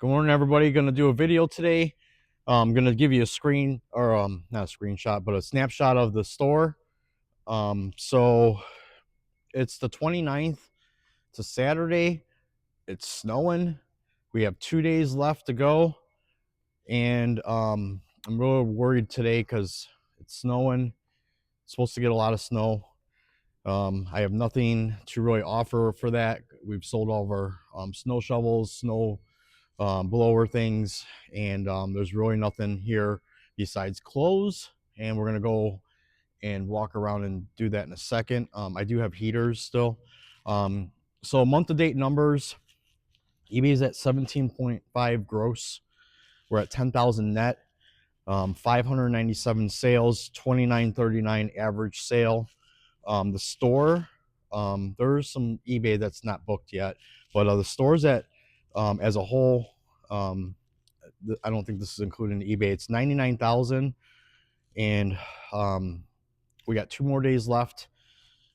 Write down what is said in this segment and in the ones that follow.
Good morning, everybody. Going to do a video today. I'm going to give you a screen, or not a screenshot, but a snapshot of the store. So it's the 29th. It's a Saturday. It's snowing. We have 2 days left to go, and I'm really worried today because it's snowing. It's supposed to get a lot of snow. I have nothing to really offer for that. We've sold all of our snow shovels, snow blower things, and there's really nothing here besides clothes. And we're gonna go and walk around and do that in a second. I do have heaters still. So month to date numbers, eBay is at 17.5 gross. We're at 10,000 net. 597 sales, 29.39 average sale. The store, there's some eBay that's not booked yet, but the store's at as a whole, I don't think this is including eBay. It's 99,000, and we got 2 more days left.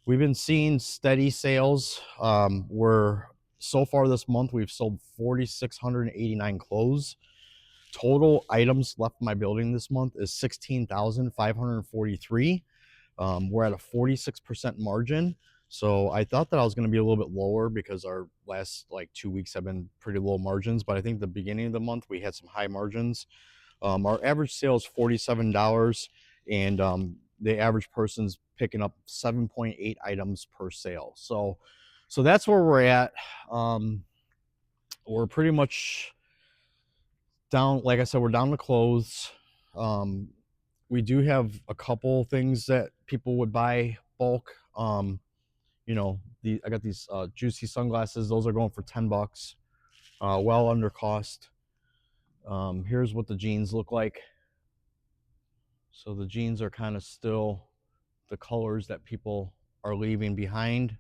We've been seeing steady sales. We're so far this month we've sold 4,689 clothes. Total items left in my building this month is 16,543. We're at a 46% margin. So I thought that I was going to be a little bit lower because our last like 2 weeks have been pretty low margins, but I think the beginning of the month we had some high margins. Our average sale is $47, and the average person's picking up 7.8 items per sale. So that's where we're at. We're pretty much down. Like I said, we're down to clothes. We do have a couple things that people would buy bulk. I got these Juicy sunglasses. Those are going for $10, well under cost. Here's what the jeans look like. So the jeans are kind of still the colors that people are leaving behind.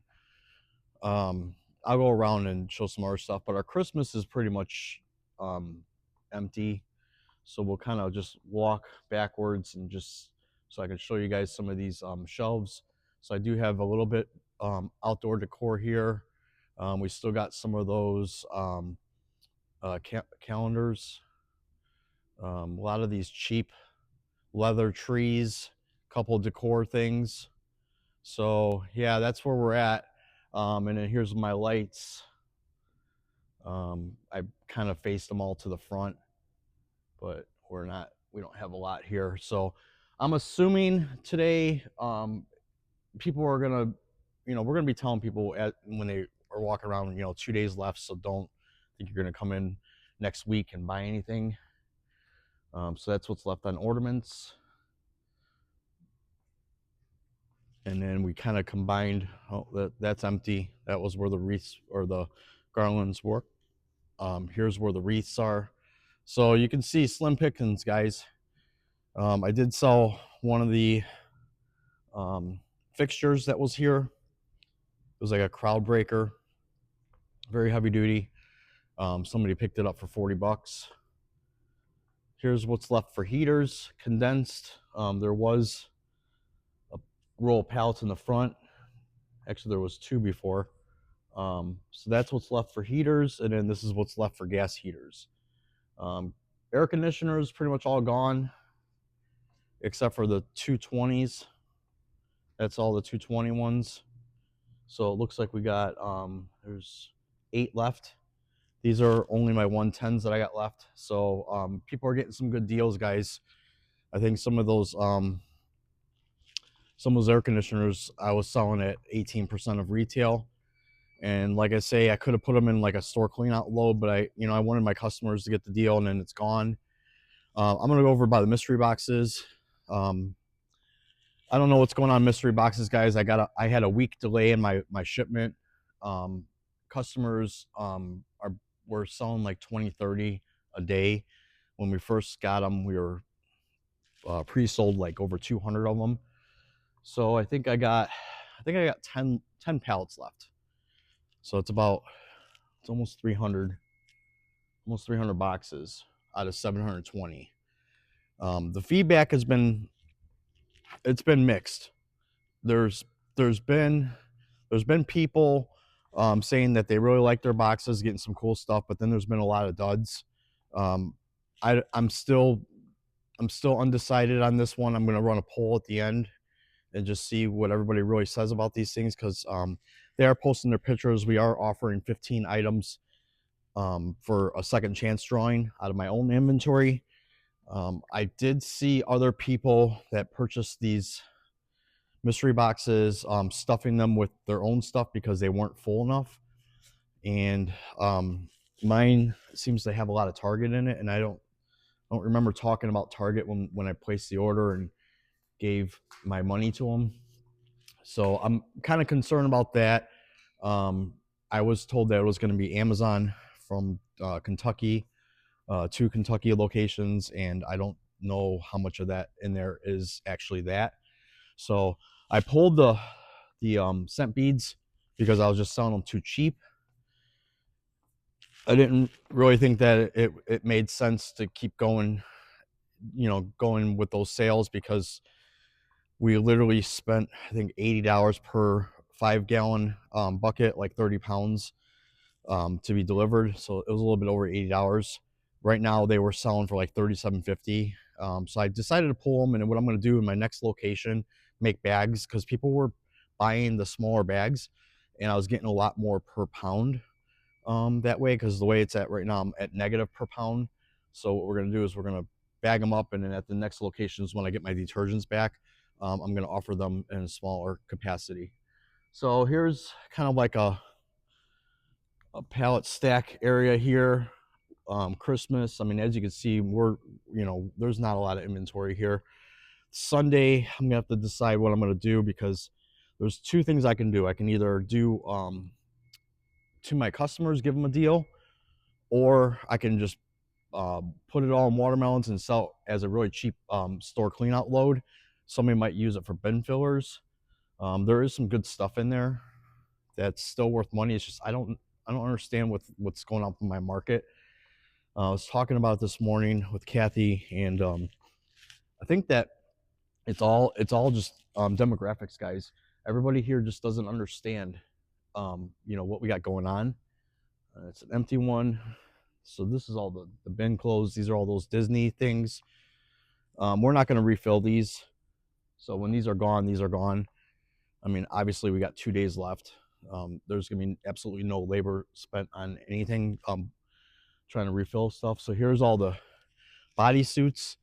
I'll go around and show some other stuff, but our Christmas is pretty much empty. So we'll kind of just walk backwards and just so I can show you guys some of these shelves. So I do have a little bit outdoor decor here. We still got some of those calendars. A lot of these cheap leather trees, couple decor things. So yeah, that's where we're at. And then here's my lights. I kind of faced them all to the front, but we don't have a lot here. So I'm assuming today people are gonna, we're gonna be telling people when they are walking around, 2 days left. So don't think you're gonna come in next week and buy anything. So that's what's left on ornaments. And then we kind of combined, that's empty. That was where the wreaths or the garlands were. Here's where the wreaths are. So you can see slim pickings, guys. I did sell one of the fixtures that was here. It was like a crowd breaker, very heavy duty. Somebody picked it up for $40. Here's what's left for heaters, condensed. There was a roll of pallets in the front. Actually, there was 2 before. So that's what's left for heaters, and then this is what's left for gas heaters. Air conditioners pretty much all gone, except for the 220s. That's all the 220 ones. So it looks like we got there's 8 left. These are only my 110s that I got left. So people are getting some good deals, guys. I think some of those air conditioners I was selling at 18% of retail. And like I say, I could have put them in like a store clean out load, but I wanted my customers to get the deal, and then it's gone. I'm gonna go over by the mystery boxes. I don't know what's going on mystery boxes, guys. I had a week delay in my shipment. Customers were selling like 20, 30 a day. When we first got them, we were pre-sold like over 200 of them. So I think I got 10 pallets left. So it's almost 300 boxes out of 720. The feedback has been mixed. There's been people saying that they really like their boxes, getting some cool stuff, but then there's been a lot of duds. Um, I'm still undecided on this one. I'm going to run a poll at the end and just see what everybody really says about these things, because they are posting their pictures. We are offering 15 items for a second chance drawing out of my own inventory. I did see other people that purchased these mystery boxes, stuffing them with their own stuff because they weren't full enough. And mine seems to have a lot of Target in it, and I don't remember talking about Target when I placed the order and gave my money to them. So I'm kind of concerned about that. I was told that it was going to be Amazon from Kentucky, 2 Kentucky locations, and I don't know how much of that in there is actually that. So I pulled the scent beads because I was just selling them too cheap. I didn't really think that it made sense to keep going, going with those sales, because we literally spent, I think, $80 per 5-gallon bucket, like 30 pounds to be delivered. So it was a little bit over $80. Right now they were selling for like $37.50. So I decided to pull them, and what I'm going to do in my next location, make bags, because people were buying the smaller bags and I was getting a lot more per pound that way, because the way it's at right now, I'm at negative per pound. So what we're going to do is we're going to bag them up, and then at the next locations, when I get my detergents back, I'm going to offer them in a smaller capacity. So here's kind of like a pallet stack area here. Christmas, I mean, as you can see, there's not a lot of inventory here. Sunday, I'm gonna have to decide what I'm gonna do, because there's 2 things I can do. I can either do to my customers, give them a deal, or I can just put it all in watermelons and sell as a really cheap store cleanout load. Somebody might use it for bin fillers. There is some good stuff in there that's still worth money. It's just I don't understand what's going on with my market. I was talking about this morning with Kathy, and I think that it's all just demographics, guys. Everybody here just doesn't understand, what we got going on. It's an empty one. So this is all the bin clothes. These are all those Disney things. We're not going to refill these. So when these are gone, these are gone. I mean, obviously we got 2 days left. There's going to be absolutely no labor spent on anything trying to refill stuff. So here's all the bodysuits.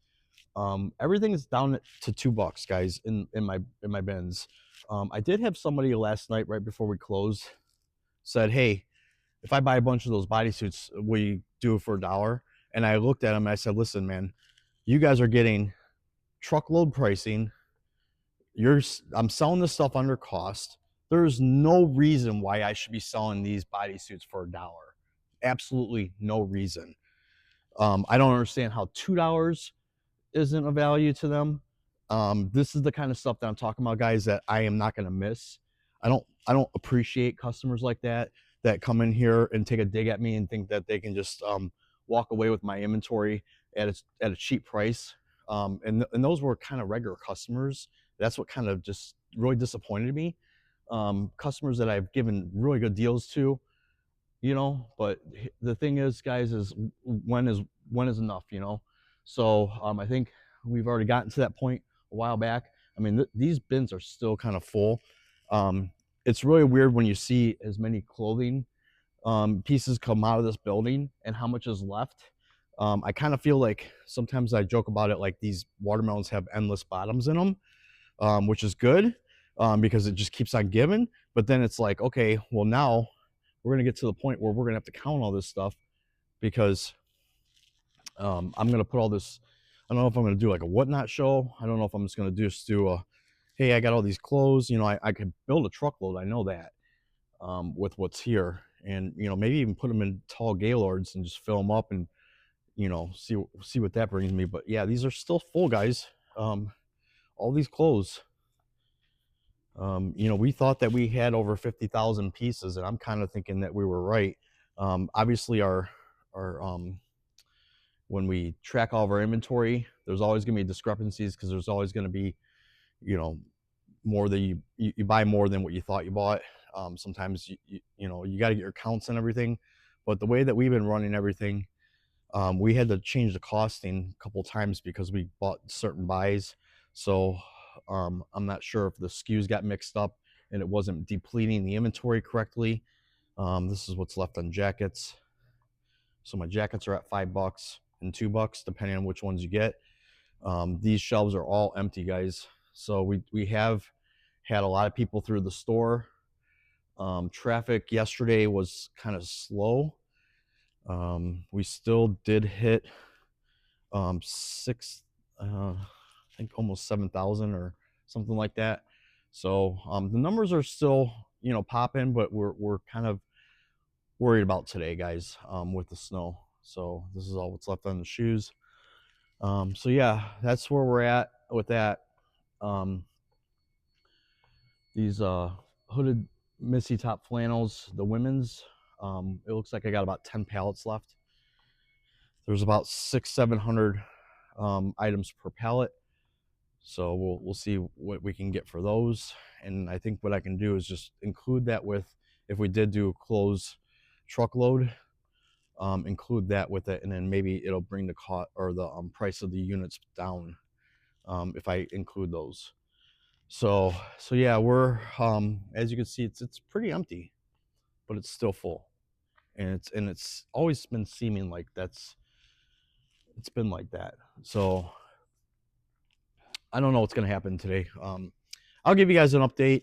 Everything is down to $2, guys, in my bins. I did have somebody last night right before we closed said, "Hey, if I buy a bunch of those bodysuits, will you do it for $1?" And I looked at him and I said, "Listen, man, you guys are getting truckload pricing. I'm selling this stuff under cost. There's no reason why I should be selling these bodysuits for $1. Absolutely no reason. I don't understand how $2 isn't a value to them. This is the kind of stuff that I'm talking about, guys, that I am not going to miss. I don't appreciate customers like that come in here and take a dig at me and think that they can just walk away with my inventory at a cheap price. And those were kind of regular customers. That's what kind of just really disappointed me. Customers that I've given really good deals to, but the thing is, guys, is when is enough, So I think we've already gotten to that point a while back. I mean, these bins are still kind of full. It's really weird when you see as many clothing pieces come out of this building and how much is left. I kind of feel like sometimes I joke about it, like these watermelons have endless bottoms in them, which is good because it just keeps on giving. But then it's like, okay, well, now we're going to get to the point where we're going to have to count all this stuff, because I'm going to put all this. I don't know if I'm going to do like a whatnot show. I don't know if I'm just going to do a, hey, I got all these clothes. I could build a truckload. I know that with what's here, and maybe even put them in tall Gaylords and just fill them up, and see what that brings me. But yeah, these are still full, guys. All these clothes. We thought that we had over 50,000 pieces, and I'm kind of thinking that we were right. Obviously, our when we track all of our inventory, there's always going to be discrepancies, because there's always going to be, more that you buy more than what you thought you bought. Sometimes you got to get your counts and everything, but the way that we've been running everything, We had to change the costing a couple times because we bought certain buys. So I'm not sure if the SKUs got mixed up and it wasn't depleting the inventory correctly. This is what's left on jackets. So my jackets are at $5 and $2, depending on which ones you get. These shelves are all empty, guys. So we have had a lot of people through the store. Traffic yesterday was kind of slow. We still did hit six, I think almost 7,000 or something like that. So the numbers are still, popping, but we're kind of worried about today, guys, with the snow. So this is all what's left on the shoes. So yeah, that's where we're at with that. These hooded Missy top flannels, the women's, it looks like I got about 10 pallets left. There's about 600-700 items per pallet. So we'll see what we can get for those. And I think what I can do is just include that with, if we did do a close truckload, include that with it, and then maybe it'll bring the cost or the price of the units down if I include those. So yeah, we're as you can see, it's pretty empty, but it's still full, and it's always been seeming like it's been like that. So I don't know what's gonna happen today. I'll give you guys an update.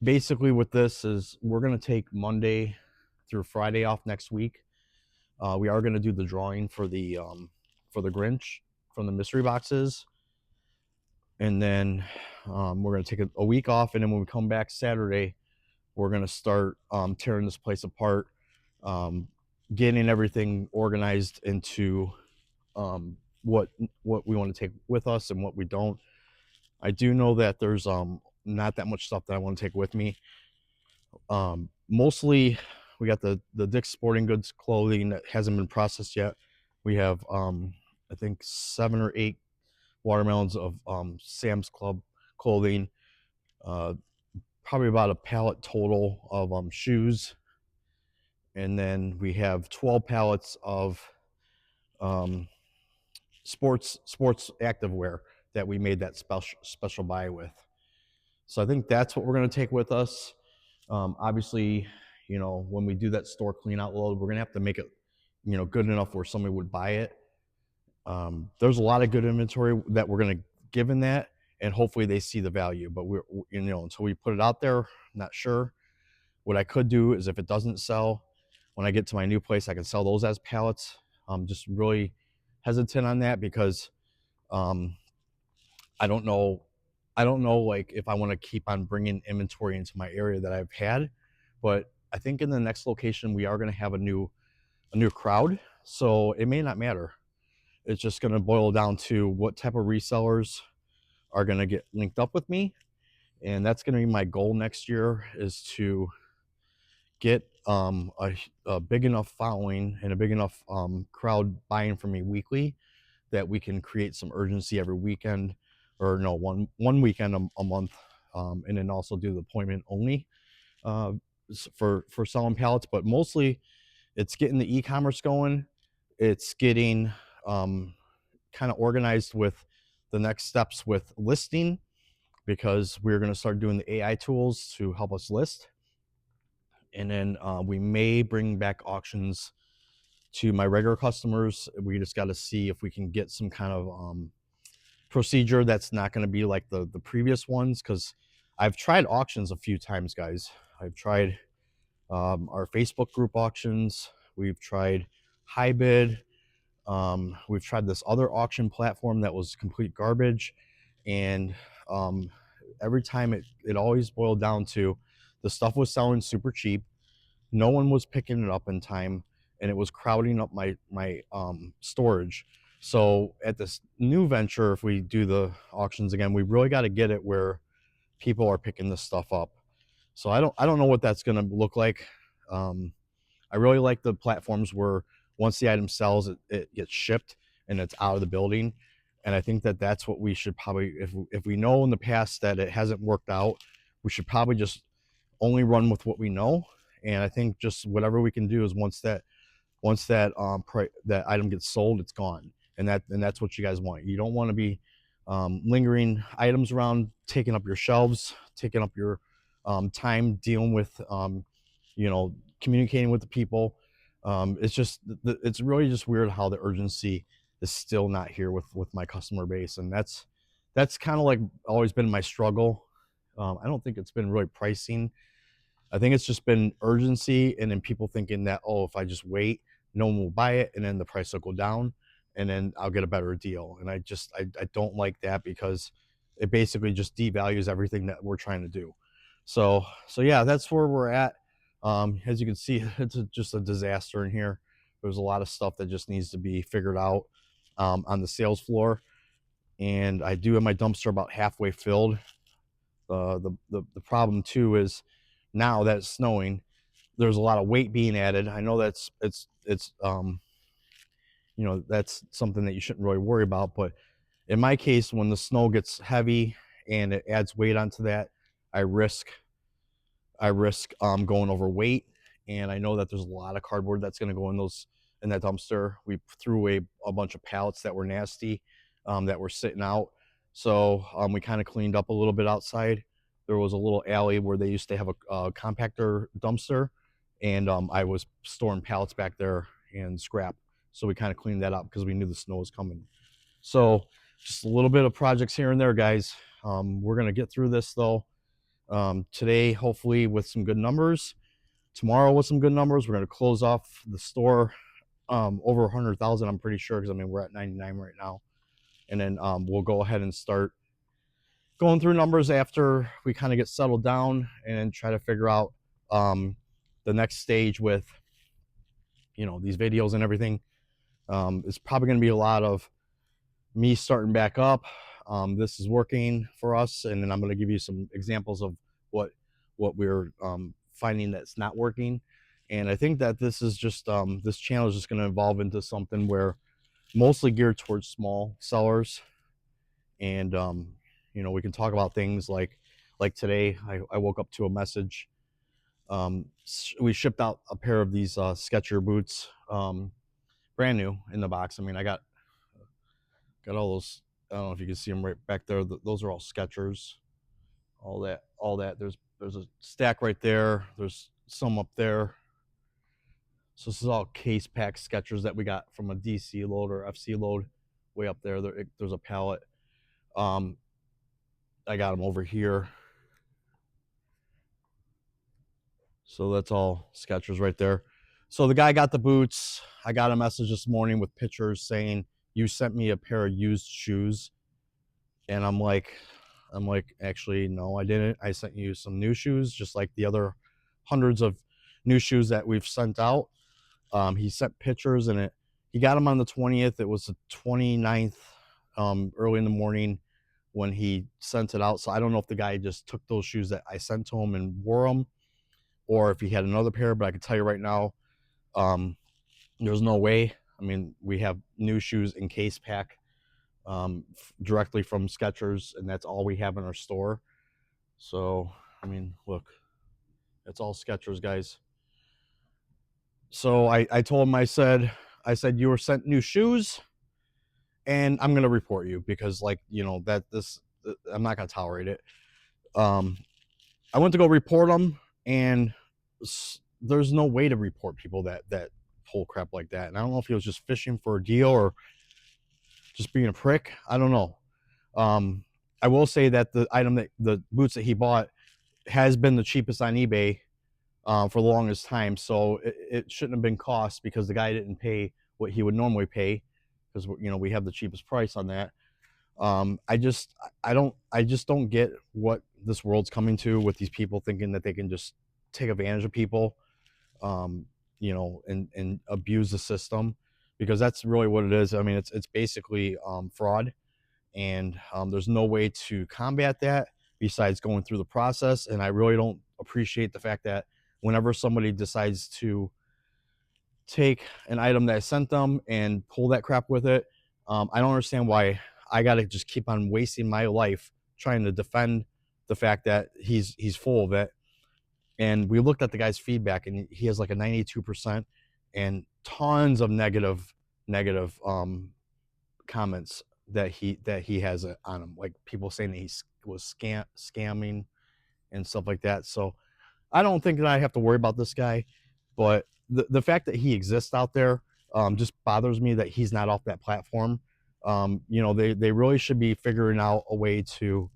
Basically, with this is we're gonna take Monday through Friday off next week. We are gonna do the drawing for the Grinch from the mystery boxes, and then we're gonna take a week off, and then when we come back Saturday, we're gonna start tearing this place apart, getting everything organized into what we want to take with us and what we don't. I do know that there's not that much stuff that I want to take with me. Mostly we got the Dick's Sporting Goods clothing that hasn't been processed yet. We have I think 7 or 8 watermelons of Sam's Club clothing, probably about a pallet total of shoes, and then we have 12 pallets of sports activewear that we made that special buy with. So I think that's what we're going to take with us. Obviously, when we do that store clean out load, we're going to have to make it, good enough where somebody would buy it. There's a lot of good inventory that we're going to give in that, and hopefully they see the value. But we're until we put it out there, not sure. What I could do is if it doesn't sell, when I get to my new place, I can sell those as pallets. I'm just really hesitant on that because I don't know like if I want to keep on bringing inventory into my area that I've had. But I think in the next location we are going to have a new crowd, so it may not matter. It's just going to boil down to what type of resellers are going to get linked up with me, and that's going to be my goal next year, is to get a big enough following and a big enough crowd buying from me weekly that we can create some urgency every weekend, or no, one weekend a month, and then also do the appointment only for selling pallets. But mostly it's getting the e-commerce going. It's getting kind of organized with the next steps with listing, because we're going to start doing the AI tools to help us list. And then we may bring back auctions to my regular customers. We just got to see if we can get some kind of procedure that's not going to be like the previous ones, because I've tried auctions a few times, guys. I've tried our Facebook group auctions. We've tried HiBid. We've tried this other auction platform that was complete garbage, and every time it always boiled down to the stuff was selling super cheap, no one was picking it up in time, and it was crowding up my storage. So at this new venture, if we do the auctions again, we really got to get it where people are picking this stuff up. So I don't know what that's going to look like. I really like the platforms where once the item sells, it gets shipped and it's out of the building. And I think that that's what we should probably, if we know in the past that it hasn't worked out, we should probably just only run with what we know. And I think just whatever we can do is once that once that that item gets sold, it's gone, and that's what you guys want. You don't want to be lingering items around, taking up your shelves, taking up your time dealing with you know, communicating with the people. It's just it's really just weird how the urgency is still not here with my customer base, and that's kind of like always been my struggle. I don't think it's been really pricing. I think it's just been urgency, and then people thinking that, oh, if I just wait, no one will buy it, and then the price will go down, and then I'll get a better deal. And I don't like that, because it basically just devalues everything that we're trying to do. So yeah, that's where we're at. As you can see, it's just a disaster in here. There's a lot of stuff that just needs to be figured out on the sales floor, and I do have my dumpster about halfway filled. The problem too is, now that it's snowing, there's a lot of weight being added. I know that's it's you know, that's something that you shouldn't really worry about, but in my case, when the snow gets heavy and it adds weight onto that, I risk going over weight. And I know that there's a lot of cardboard that's going to go in that dumpster. We threw away a bunch of pallets that were nasty, that were sitting out. So we kind of cleaned up a little bit outside. There was a little alley where they used to have a compactor dumpster, and I was storing pallets back there and scrap. So we kind of cleaned that up because we knew the snow was coming. So just a little bit of projects here and there, guys. We're gonna get through this though. Today, hopefully, with some good numbers. Tomorrow, with some good numbers, we're gonna close off the store over 100,000. I'm pretty sure, because I mean we're at 99 right now, and then we'll go ahead and start going through numbers after we kind of get settled down, and try to figure out the next stage with, you know, these videos and everything. It's probably going to be a lot of me starting back up. This is working for us, and then I'm going to give you some examples of what we're finding that's not working. And I think that this is just this channel is just going to evolve into something where mostly geared towards small sellers. And you know, we can talk about things like today I woke up to a message. We shipped out a pair of these Skechers boots, brand new in the box. I mean, I got all those. I don't know if you can see them right back there. Those are all Skechers. All that. There's a stack right there. There's some up there. So this is all case pack Skechers that we got from a DC load or FC load way up there. There's a pallet. I got them over here. So that's all Skechers right there. So the guy got the boots. I got a message this morning with pictures saying, you sent me a pair of used shoes. And I'm like, actually, no, I didn't. I sent you some new shoes, just like the other hundreds of new shoes that we've sent out. He sent pictures, and he got them on the 20th. It was the 29th, early in the morning when he sent it out. So I don't know if the guy just took those shoes that I sent to him and wore them, or if he had another pair. But I can tell you right now, there's no way. I mean, we have new shoes in case pack, directly from Skechers, and that's all we have in our store. So I mean, look, it's all Skechers, guys. So I told him, I said you were sent new shoes, and I'm gonna report you, because, like, you know, that I'm not gonna tolerate it. I went to go report them, and there's no way to report people that pull crap like that. And I don't know if he was just fishing for a deal or just being a prick. I don't know. I will say that the boots that he bought has been the cheapest on eBay for the longest time. So it shouldn't have been cost, because the guy didn't pay what he would normally pay, because, you know, we have the cheapest price on that. I just don't get what this world's coming to, with these people thinking that they can just take advantage of people, you know, and abuse the system, because that's really what it is. I mean, it's basically fraud, and there's no way to combat that besides going through the process. And I really don't appreciate the fact that whenever somebody decides to take an item that I sent them and pull that crap with it, I don't understand why I got to just keep on wasting my life trying to defend the fact that he's full of it. And we looked at the guy's feedback, and he has like a 92%, and tons of negative comments that he has on him, like people saying that he was scamming and stuff like that. So I don't think that I have to worry about this guy, but the fact that he exists out there just bothers me that he's not off that platform. You know, they really should be figuring out a way to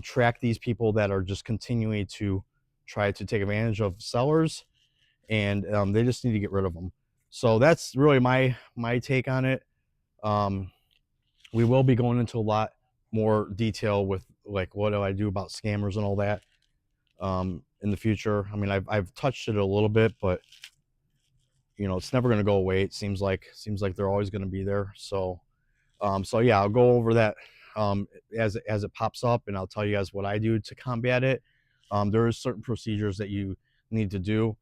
track these people that are just continuing to try to take advantage of sellers, and they just need to get rid of them. So that's really my take on it. Um, we will be going into a lot more detail with like what do I do about scammers and all that in the future. I mean, I've touched it a little bit, but you know, it's never going to go away. It seems like they're always going to be there. So so yeah, I'll go over that as it pops up, and I'll tell you guys what I do to combat it. There are certain procedures that you need to do.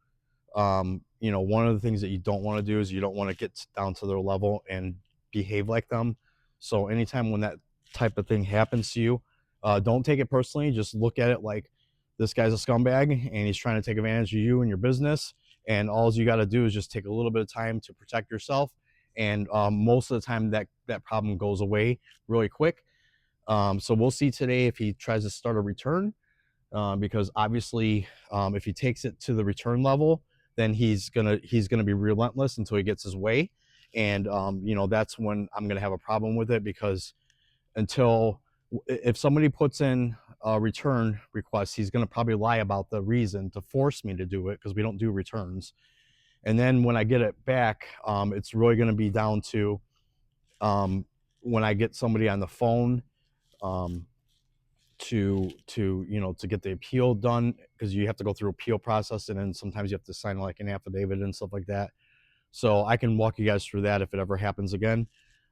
You know, one of the things that you don't want to do is you don't want to get down to their level and behave like them. So anytime when that type of thing happens to you, don't take it personally. Just look at it like this guy's a scumbag and he's trying to take advantage of you and your business. And all you got to do is just take a little bit of time to protect yourself. And most of the time that problem goes away really quick. So we'll see today if he tries to start a return, because obviously if he takes it to the return level, then he's gonna be relentless until he gets his way. And you know, that's when I'm gonna have a problem with it, because until if somebody puts in a return request, he's gonna probably lie about the reason to force me to do it, because we don't do returns. And then when I get it back, it's really gonna be down to when I get somebody on the phone um, to you know, to get the appeal done, because you have to go through appeal process, and then sometimes you have to sign like an affidavit and stuff like that. So I can walk you guys through that if it ever happens again.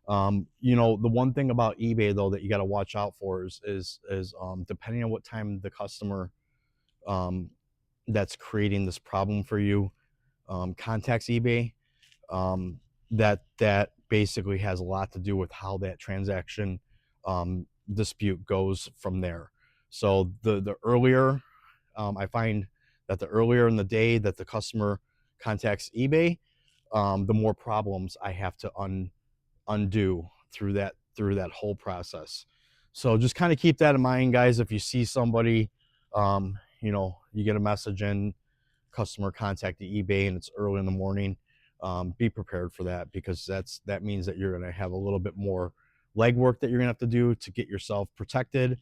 You know, the one thing about eBay though that you got to watch out for is depending on what time the customer um, that's creating this problem for you contacts eBay, um, that basically has a lot to do with how that transaction dispute goes from there. So the earlier I find that the earlier in the day that the customer contacts eBay, the more problems I have to undo through that whole process. So just kind of keep that in mind, guys. If you see somebody, you know, you get a message in customer contact eBay and it's early in the morning, be prepared for that, because that means that you're going to have a little bit more legwork that you're going to have to do to get yourself protected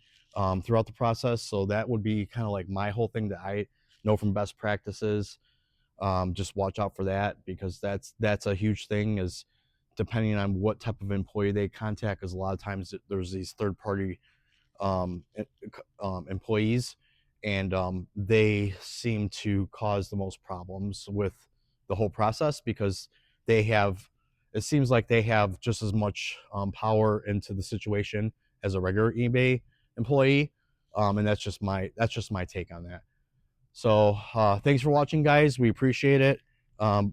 throughout the process. So that would be kind of like my whole thing that I know from best practices. Just watch out for that, because that's a huge thing, is depending on what type of employee they contact, because a lot of times there's these third party um, employees, and they seem to cause the most problems with the whole process, because they have, it seems like they have just as much power into the situation as a regular eBay employee, and that's just my take on that. So thanks for watching, guys. We appreciate it.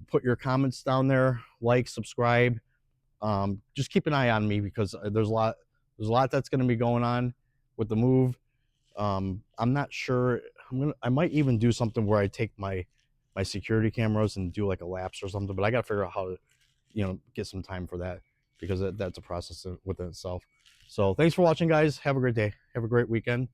Put your comments down there, like, subscribe. Just keep an eye on me, because there's a lot that's going to be going on with the move. I'm not sure. I might even do something where I take my security cameras and do like a lapse or something. But I got to figure out how to, you know, get some time for that, because that's a process within itself. So thanks for watching, guys. Have a great day. Have a great weekend.